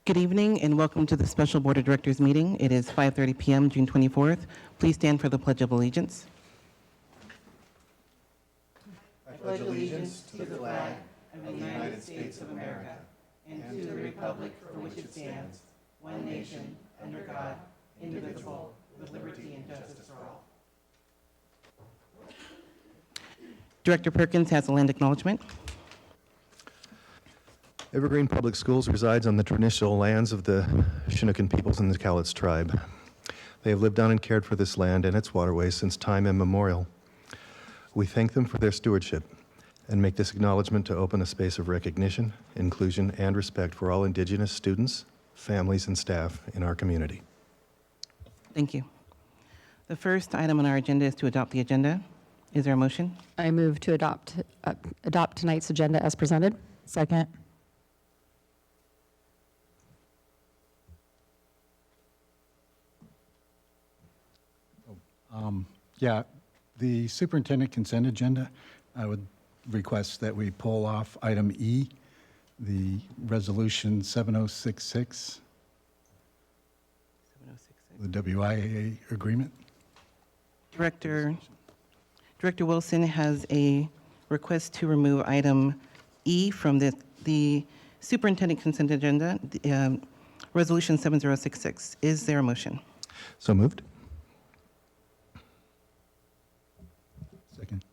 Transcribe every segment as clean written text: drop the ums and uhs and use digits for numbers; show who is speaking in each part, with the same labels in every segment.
Speaker 1: Good evening and welcome to the Special Board of Directors meeting. It is 5:30 p.m., June 24th. Please stand for the Pledge of Allegiance. I pledge allegiance to the flag of the United States of America and to the republic for which it stands, one nation, under God, indivisible, with liberty and justice for all. Director Perkins has a land acknowledgement.
Speaker 2: Evergreen Public Schools resides on the traditional lands of the Chinookan peoples and the Cowlitz tribe. They have lived on and cared for this land and its waterways since time immemorial. We thank them for their stewardship and make this acknowledgement to open a space of recognition, inclusion, and respect for all Indigenous students, families, and staff in our community.
Speaker 1: Thank you. The first item on our agenda is to adopt the agenda. Is there a motion?
Speaker 3: I move to adopt tonight's agenda as presented.
Speaker 4: Second.
Speaker 5: The superintendent consent agenda, I would request that we pull off item E, the resolution 7066, the WIAA agreement.
Speaker 1: Director Wilson has a request to remove item E from the superintendent consent agenda, resolution 7066. Is there a motion?
Speaker 2: So moved.
Speaker 5: Second.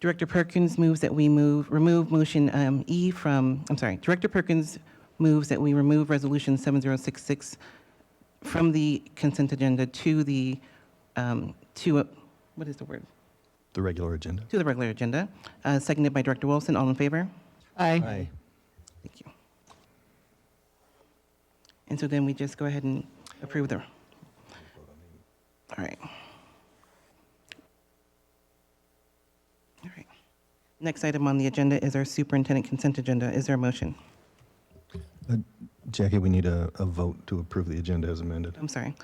Speaker 1: Director Perkins moves that we remove motion E from, Director Perkins moves that we remove resolution 7066 from the consent agenda to the, what is the word?
Speaker 2: The regular agenda.
Speaker 1: To the regular agenda. Seconded by Director Wilson. All in favor?
Speaker 3: Aye.
Speaker 1: Thank you. And so then we just go ahead and approve the, all right. All right. Next item on the agenda is our superintendent consent agenda. Is there a motion?
Speaker 2: Jackie, we need a vote to approve the agenda as amended.
Speaker 1: I'm sorry.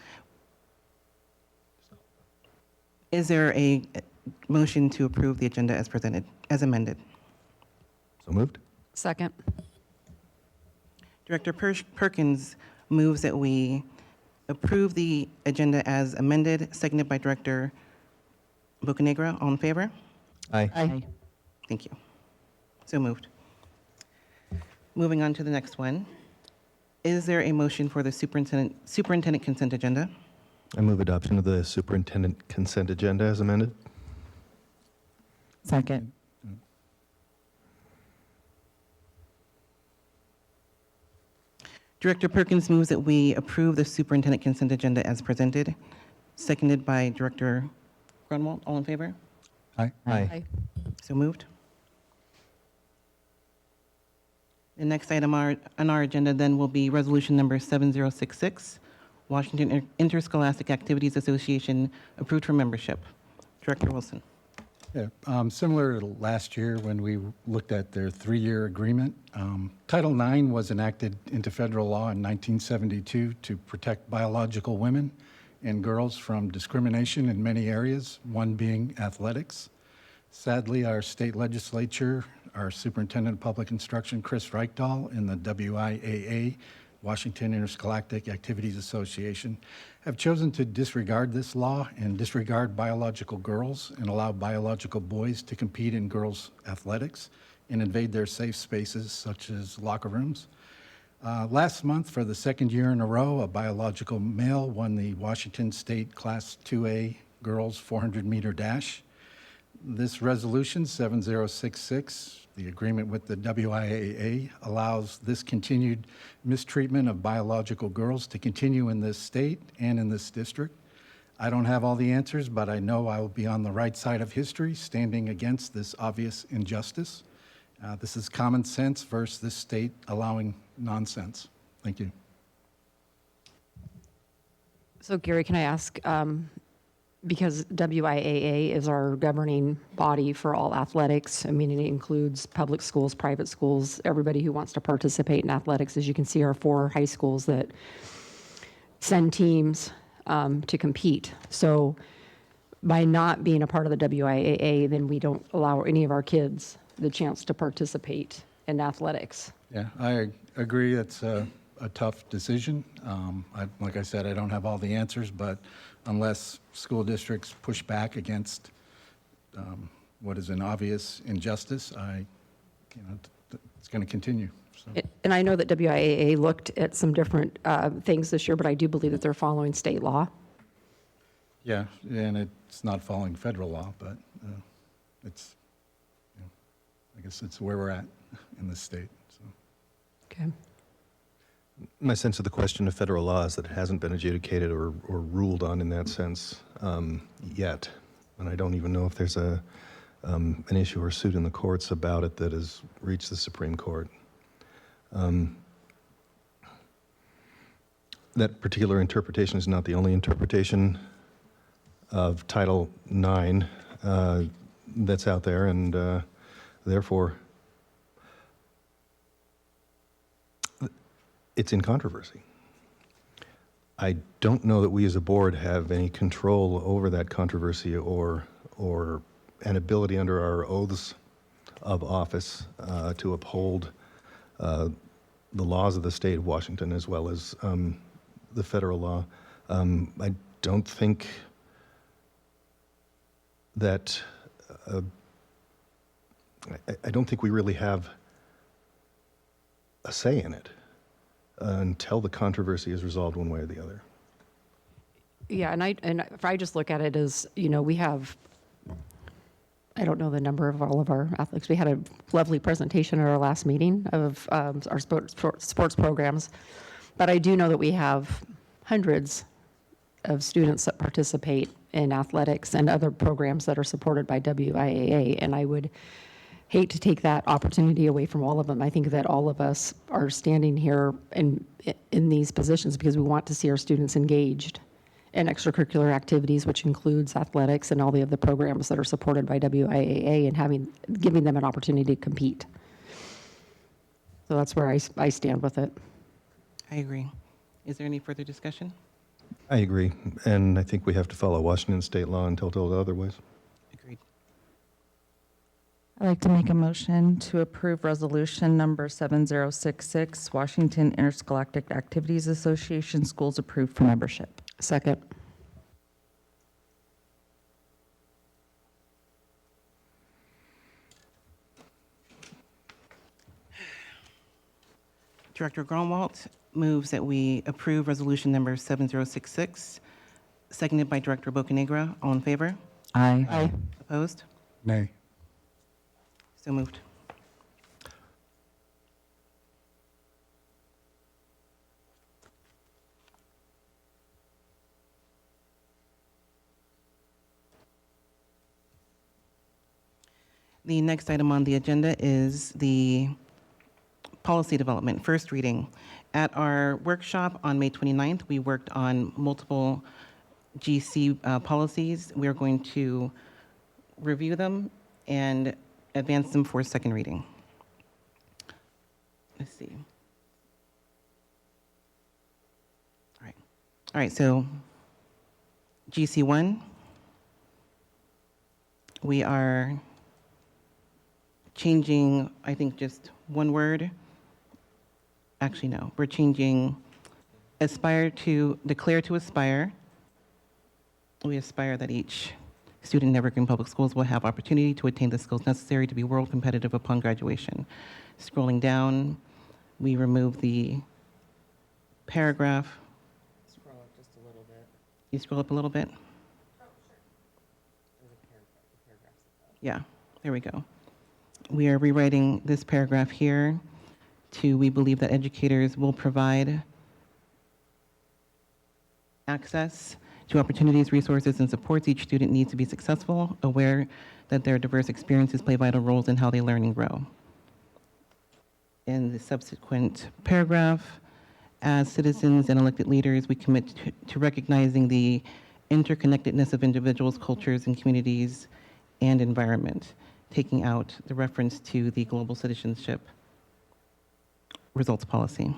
Speaker 1: Is there a motion to approve the agenda as presented, as amended?
Speaker 2: So moved.
Speaker 3: Second.
Speaker 1: Director Perkins moves that we approve the agenda as amended, seconded by Director Bocanegra. All in favor?
Speaker 2: Aye.
Speaker 3: Aye.
Speaker 1: Thank you. So moved. Moving on to the next one. Is there a motion for the superintendent consent agenda?
Speaker 2: I move adoption of the superintendent consent agenda as amended.
Speaker 4: Second.
Speaker 1: Director Perkins moves that we approve the superintendent consent agenda as presented, seconded by Director Grunwald. All in favor?
Speaker 5: Aye.
Speaker 3: Aye.
Speaker 1: So moved. The next item on our agenda then will be resolution number 7066, Washington Interscholastic Activities Association, approved for membership. Director Wilson.
Speaker 5: Yeah, similar to last year when we looked at their 3-year agreement, Title IX was enacted into federal law in 1972 to protect biological women and girls from discrimination in many areas, one being athletics. Sadly, our state legislature, our superintendent of public instruction, Chris Reichdahl, and the WIAA, Washington Interscholastic Activities Association, have chosen to disregard this law and disregard biological girls and allow biological boys to compete in girls' athletics and invade their safe spaces such as locker rooms. Last month, for the second year in a row, a biological male won the Washington State Class 2A girls 400-meter dash. This resolution, 7066, the agreement with the WIAA, allows this continued mistreatment of biological girls to continue in this state and in this district. I don't have all the answers, but I know I will be on the right side of history, standing against this obvious injustice. This is common sense versus this state allowing nonsense. Thank you.
Speaker 3: So Gary, can I ask, because WIAA is our governing body for all athletics, I mean, it includes public schools, private schools, everybody who wants to participate in athletics. As you can see, our 4 high schools that send teams to compete. So by not being a part of the WIAA, then we don't allow any of our kids the chance to participate in athletics.
Speaker 5: Yeah, I agree. It's a tough decision. Like I said, I don't have all the answers, but unless school districts push back against what is an obvious injustice, it's going to continue. So,
Speaker 3: And I know that WIAA looked at some different things this year, but I do believe that they're following state law.
Speaker 5: yeah, and it's not following federal law, but it's, I guess it's where we're at in the state. So.
Speaker 3: Okay.
Speaker 2: My sense of the question of federal law is that it hasn't been adjudicated or ruled on in that sense yet. And I don't even know if there's an issue or suit in the courts about it that has reached the Supreme Court. That particular interpretation is not the only interpretation of Title IX that's out there, and therefore it's in controversy. I don't know that we as a board have any control over that controversy or an ability under our oaths of office to uphold the laws of the state of Washington as well as the federal law. I don't think that I don't think we really have a say in it until the controversy is resolved one way or the other.
Speaker 3: Yeah, and if I just look at it as, we have, I don't know the number of all of our athletes. We had a lovely presentation at our last meeting of our sports programs, but I do know that we have hundreds of students that participate in athletics and other programs that are supported by WIAA, and I would hate to take that opportunity away from all of them. I think that all of us are standing here in these positions because we want to see our students engaged in extracurricular activities, which includes athletics and all the other programs that are supported by WIAA, and giving them an opportunity to compete. So that's where I stand with it.
Speaker 1: I agree. Is there any further discussion?
Speaker 2: I agree, and I think we have to follow Washington state law until told otherwise.
Speaker 1: Agreed.
Speaker 4: I'd like to make a motion to approve resolution number 7066, Washington Interscholastic Activities Association, schools approved for membership.
Speaker 3: Second.
Speaker 1: Director Grunwald moves that we approve resolution number 7066, seconded by Director Bocanegra. All in favor?
Speaker 4: Aye.
Speaker 3: Aye.
Speaker 1: Opposed?
Speaker 5: Nay.
Speaker 1: So moved. The next item on the agenda is the policy development, first reading. At our workshop on May 29th, we worked on multiple GC policies. We are going to review them and advance them for second reading. Let's see. All right, so GC1, we are changing, I think, just one word. Actually, no, we're changing declare to aspire. We aspire that each student in Evergreen Public Schools will have opportunity to attain the skills necessary to be world competitive upon graduation. Scrolling down, we remove the paragraph.
Speaker 6: Scroll up just a little bit.
Speaker 1: You scroll up a little bit?
Speaker 6: There's a paragraph above.
Speaker 1: Yeah, there we go. We are rewriting this paragraph here to, we believe that educators will provide access to opportunities, resources, and supports each student needs to be successful, aware that their diverse experiences play vital roles in how they learn and grow. In the subsequent paragraph, as citizens and elected leaders, we commit to recognizing the interconnectedness of individuals, cultures, and communities and environment, taking out the reference to the global citizenship results policy.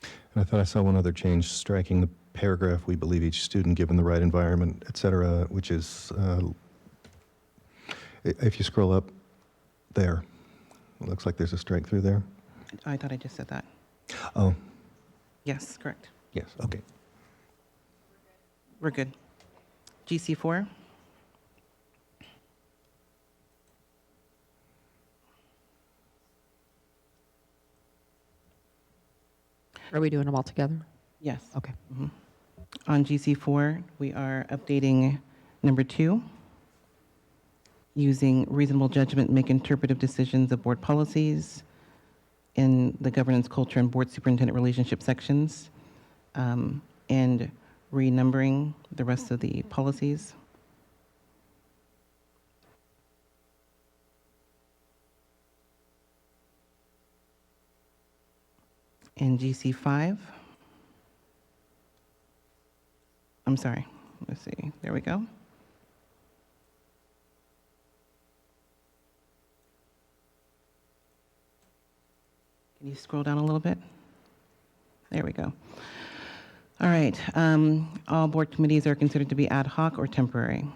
Speaker 2: And I thought I saw one other change, striking the paragraph, we believe each student, given the right environment, et cetera, which is, if you scroll up there, Looks like there's a strike through there.
Speaker 1: I thought I just said that.
Speaker 2: Oh,
Speaker 1: Yes, correct.
Speaker 2: yes, okay.
Speaker 1: We're good. GC4?
Speaker 3: Are we doing them all together?
Speaker 1: Yes.
Speaker 3: Okay.
Speaker 1: On GC4, we are updating number 2, using reasonable judgment, make interpretive decisions of board policies in the governance, culture, and board superintendent relationship sections, and renumbering the rest of the policies. In GC5, I'm sorry, let's see, there we go. Can you scroll down a little bit? There we go. All right, all board committees are considered to be ad hoc or temporary.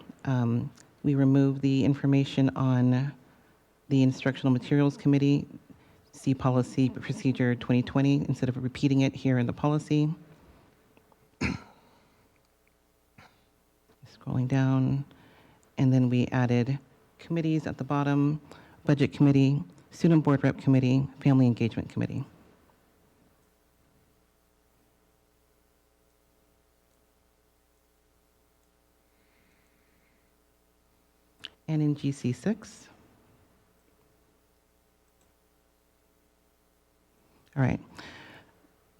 Speaker 1: We remove the information on the Instructional Materials Committee, see Policy Procedure 2020, instead of repeating it here in the policy. Scrolling down, and then we added committees at the bottom, Budget Committee, Student Board Rep Committee, Family Engagement Committee. And in GC6, all right,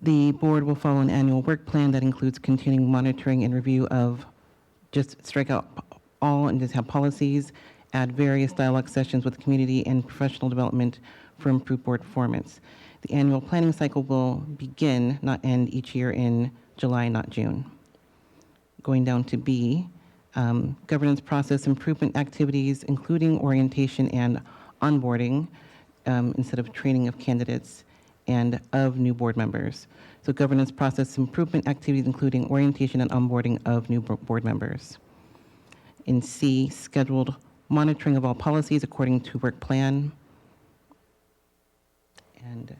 Speaker 1: the board will follow an annual work plan that includes continuing monitoring and review of, just strike out all and just have policies, add various dialogue sessions with the community and professional development for improved board performance. The annual planning cycle will begin, not end, each year in July, not June. Going down to B, governance process improvement activities, including orientation and onboarding, instead of training of candidates and of new board members. So governance process improvement activities, including orientation and onboarding of new board members. In C, scheduled monitoring of all policies according to work plan. And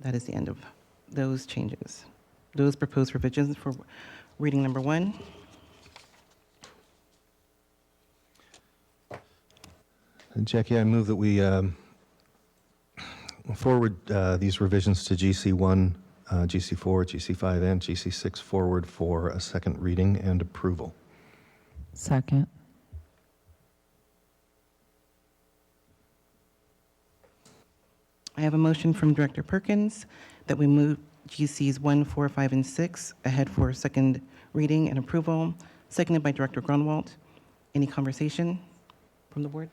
Speaker 1: that is the end of those changes. Those proposed revisions for reading number 1.
Speaker 2: And Jackie, I move that we forward these revisions to GC1, GC4, GC5, and GC6 forward for a second reading and approval.
Speaker 4: Second.
Speaker 1: I have a motion from Director Perkins that we move GCs 1, 4, 5, and 6 ahead for second reading and approval, seconded by Director Grunwald. Any conversation from the board?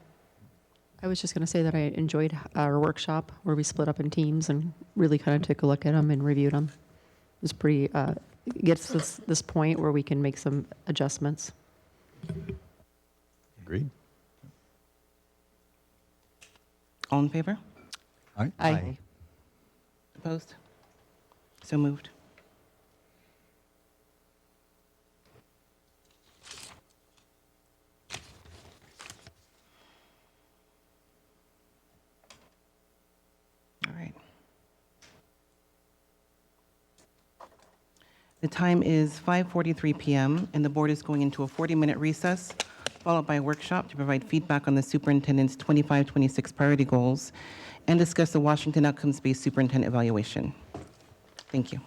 Speaker 3: I was just going to say that I enjoyed our workshop where we split up in teams and really kind of took a look at them and reviewed them. It was pretty, it gets this point where we can make some adjustments.
Speaker 2: Agreed?
Speaker 1: All in favor?
Speaker 5: Aye.
Speaker 3: Aye.
Speaker 1: Opposed? So moved. All right. The time is 5:43 p.m., and the board is going into a 40-minute recess, followed by a workshop to provide feedback on the superintendent's 25-26 priority goals and discuss the Washington Outcomes-Based Superintendent Evaluation. Thank you.